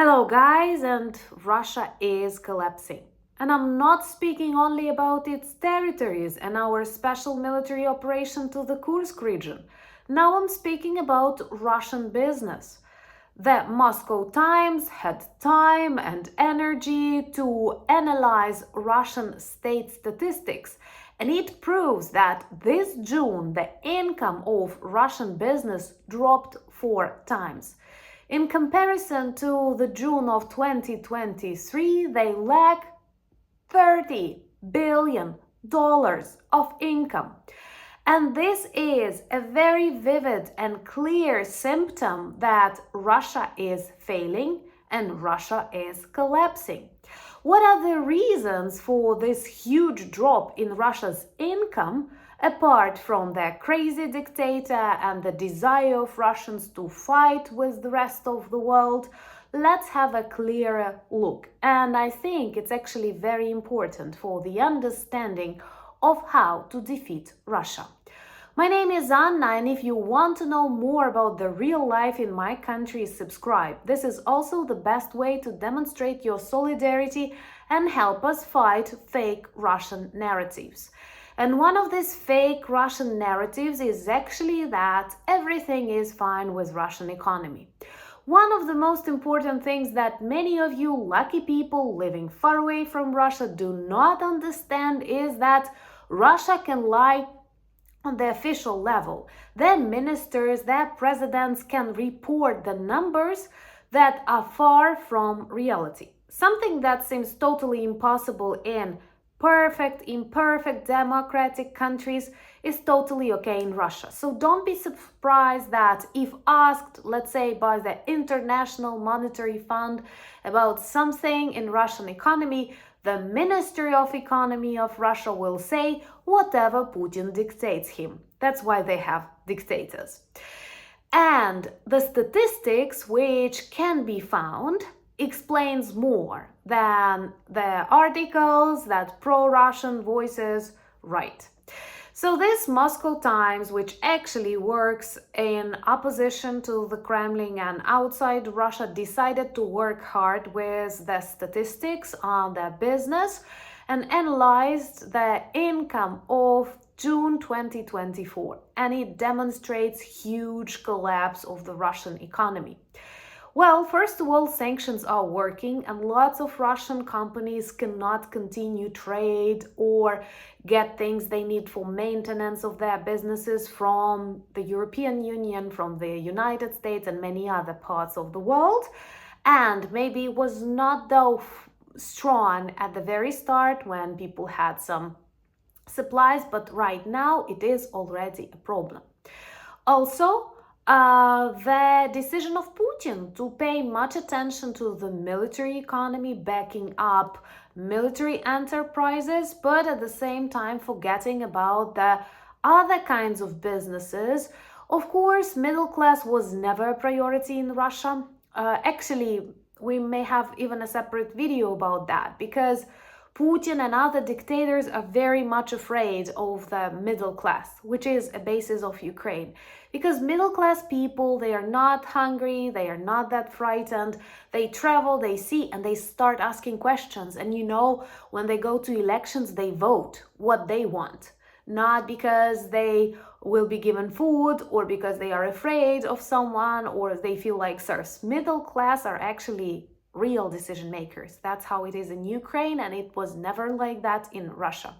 Hello guys, and Russia is collapsing. And I'm not speaking only about its territories and our special military operation to the Kursk region. Now I'm speaking about Russian business. The Moscow Times had time and energy to analyze Russian state statistics, and it proves that this June the income of Russian business dropped 4 times. In comparison to the June of 2023, they lack $30 billion of income. And this is a very vivid and clear symptom that Russia is failing and Russia is collapsing. What are the reasons for this huge drop in Russia's income, apart from the crazy dictator and the desire of Russians to fight with the rest of the world? Let's have a clearer look. And I think it's actually very important for the understanding of how to defeat Russia. My name is Anna, and if you want to know more about the real life in my country, subscribe. This is also the best way to demonstrate your solidarity and help us fight fake Russian narratives. And one of these fake Russian narratives is actually that everything is fine with Russian economy. One of the most important things that many of you lucky people living far away from Russia do not understand is that Russia can lie on the official level. Their ministers, their presidents can report the numbers that are far from reality. Something that seems totally impossible in imperfect democratic countries is totally okay in Russia. So don't be surprised that if asked, let's say by the International Monetary Fund about something in Russian economy, the Ministry of Economy of Russia will say whatever Putin dictates him. That's why they have dictators. And the statistics which can be found explains more than the articles that pro-Russian voices write. So this Moscow Times, which actually works in opposition to the Kremlin and outside Russia, decided to work hard with the statistics on their business and analyzed the income of June 2024, and it demonstrates huge collapse of the Russian economy. Well, first of all, sanctions are working and lots of Russian companies cannot continue trade or get things they need for maintenance of their businesses from the European Union, from the United States and many other parts of the world. And maybe it was not though strong at the very start when people had some supplies, but right now it is already a problem. Also, the decision of Putin to pay much attention to the military economy, backing up military enterprises, but at the same time forgetting about the other kinds of businesses. Of course, middle class was never a priority in Russia. Actually, we may have even a separate video about that, because Putin and other dictators are very much afraid of the middle class, which is a basis of Ukraine. Because middle class people, they are not hungry, they are not that frightened, they travel, they see, and they start asking questions. And when they go to elections, they vote what they want. Not because they will be given food or because they are afraid of someone or they feel like serfs. Middle class are actually real decision makers. That's how it is in Ukraine, and it was never like that in Russia.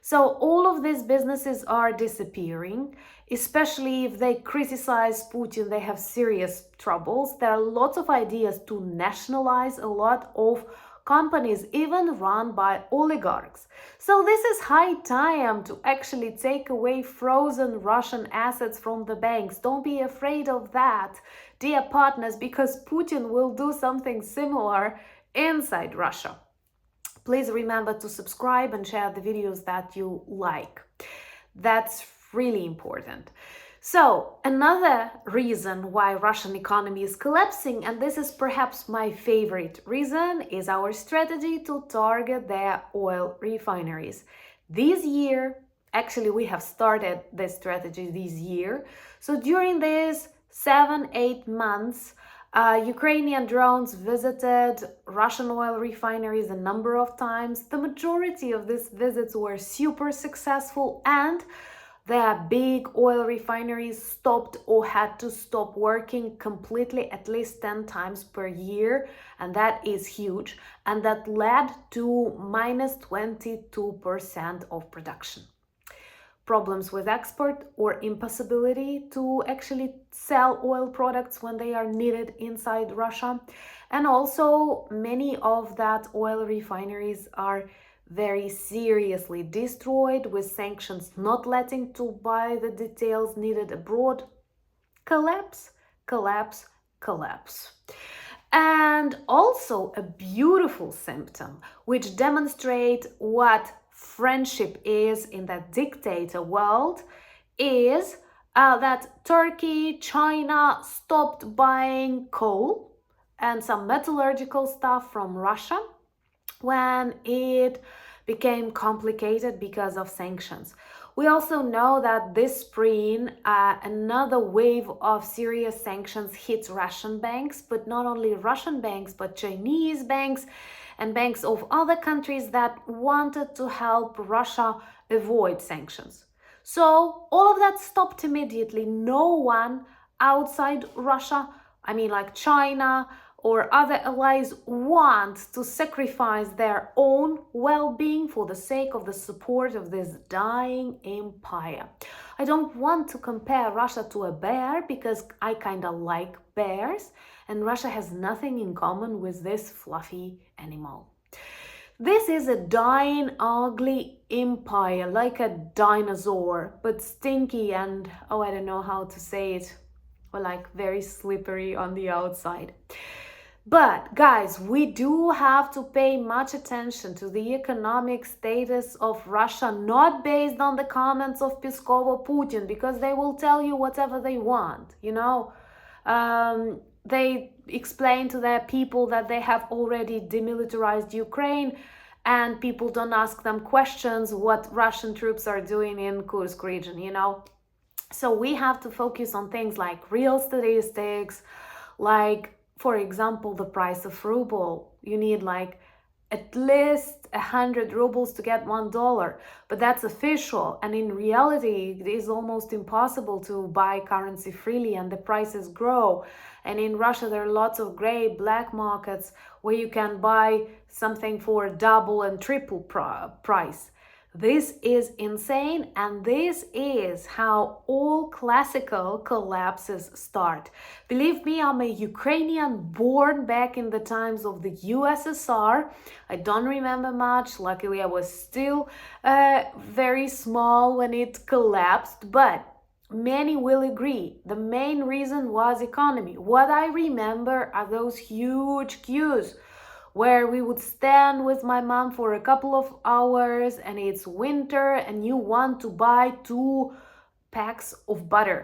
So all of these businesses are disappearing, especially if they criticize Putin, they have serious troubles. There are lots of ideas to nationalize a lot of companies, even run by oligarchs. So this is high time to actually take away frozen Russian assets from the banks. Don't be afraid of that, dear partners, because Putin will do something similar inside Russia. Please remember to subscribe and share the videos that you like. That's really important. So another reason why Russian economy is collapsing, and this is perhaps my favorite reason, is our strategy to target their oil refineries. This year, actually we have started this strategy this year. So during these 7-8 months, Ukrainian drones visited Russian oil refineries a number of times. The majority of these visits were super successful, and their big oil refineries stopped or had to stop working completely at least 10 times per year, and that is huge, and that led to minus 22% of production. Problems with export or impossibility to actually sell oil products when they are needed inside Russia. And also many of that oil refineries are very seriously destroyed, with sanctions not letting to buy the details needed abroad. Collapse, collapse, collapse. And also a beautiful symptom which demonstrates what friendship is in that dictator world is that Turkey, China stopped buying coal and some metallurgical stuff from Russia when it became complicated because of sanctions. We also know that this spring, another wave of serious sanctions hit Russian banks, but not only Russian banks, but Chinese banks and banks of other countries that wanted to help Russia avoid sanctions. So all of that stopped immediately. No one outside Russia, like China or other allies, want to sacrifice their own well-being for the sake of the support of this dying empire. I don't want to compare Russia to a bear because I kind of like bears, and Russia has nothing in common with this fluffy animal. This is a dying, ugly empire, like a dinosaur, but stinky and, I don't know how to say it, or like very slippery on the outside. But guys, we do have to pay much attention to the economic status of Russia, not based on the comments of Peskov or Putin, because they will tell you whatever they want, They explain to their people that they have already demilitarized Ukraine, and people don't ask them questions what Russian troops are doing in Kursk region, So we have to focus on things like real statistics, like, for example, the price of ruble. You need like at least 100 rubles to get $1, but that's official. And in reality, it is almost impossible to buy currency freely, and the prices grow. And in Russia, there are lots of gray black markets where you can buy something for double and triple price. This is insane, and this is how all classical collapses start. Believe me, I'm a Ukrainian born back in the times of the USSR. I don't remember much. Luckily, I was still very small when it collapsed, but many will agree. The main reason was economy. What I remember are those huge queues where we would stand with my mom for a couple of hours, and it's winter and you want to buy 2 packs of butter.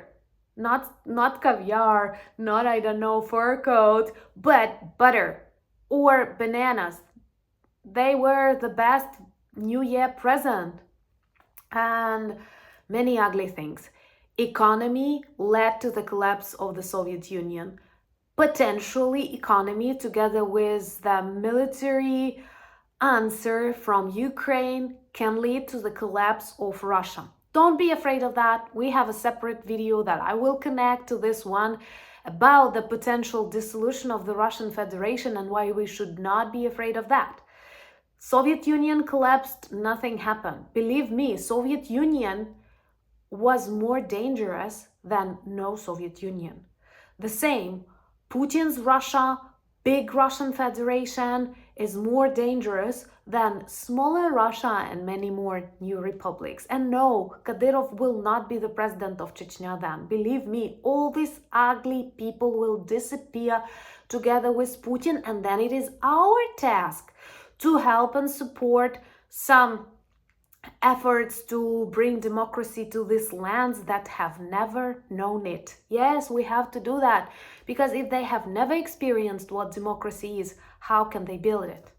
Not caviar, not, fur coat, but butter or bananas. They were the best New Year present. And many ugly things. Economy led to the collapse of the Soviet Union. Potentially, economy together with the military answer from Ukraine can lead to the collapse of Russia. Don't be afraid of that. We have a separate video that I will connect to this one about the potential dissolution of the Russian Federation and why we should not be afraid of that. Soviet Union collapsed, nothing happened. Believe me, Soviet Union was more dangerous than no Soviet Union. The same, Putin's Russia, big Russian Federation, is more dangerous than smaller Russia and many more new republics. And no, Kadyrov will not be the president of Chechnya then. Believe me, all these ugly people will disappear together with Putin, and then it is our task to help and support some efforts to bring democracy to these lands that have never known it. Yes, we have to do that, because if they have never experienced what democracy is, how can they build it?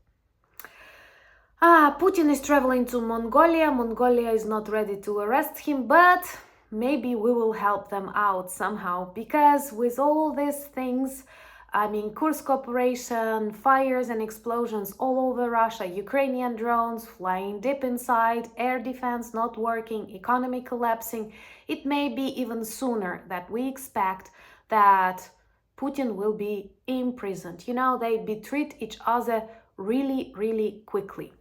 Putin is traveling to Mongolia. Mongolia is not ready to arrest him, but maybe we will help them out somehow, because with all these things, Kursk operation, fires and explosions all over Russia, Ukrainian drones flying deep inside, air defense not working, economy collapsing. It may be even sooner that we expect that Putin will be imprisoned. They betreat each other really, really quickly.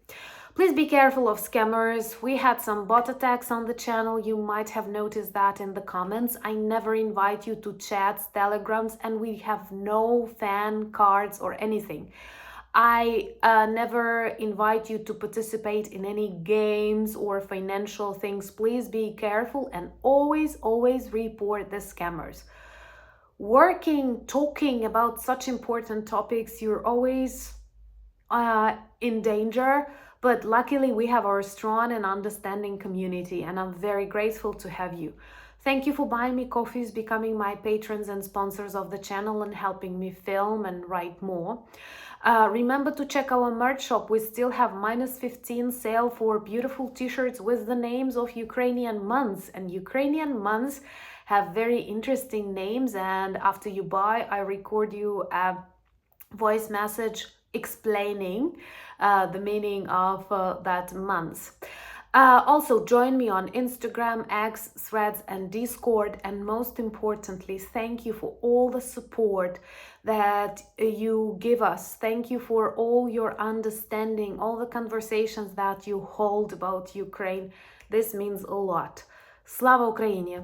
Please be careful of scammers. We had some bot attacks on the channel. You might have noticed that in the comments. I never invite you to chats, telegrams, and we have no fan cards or anything. I never invite you to participate in any games or financial things. Please be careful and always, always report the scammers. Talking about such important topics, you're always in danger, but luckily we have our strong and understanding community, and I'm very grateful to have you. Thank you for buying me coffees, becoming my patrons and sponsors of the channel, and helping me film and write more. Remember to check our merch shop. We still have -15 sale for beautiful t-shirts with the names of Ukrainian months, and Ukrainian months have very interesting names, and after you buy, I record you a voice message explaining the meaning of that month. Also, join me on Instagram, X, Threads, and Discord. And most importantly, thank you for all the support that you give us. Thank you for all your understanding, all the conversations that you hold about Ukraine. This means a lot. Slava Ukraini!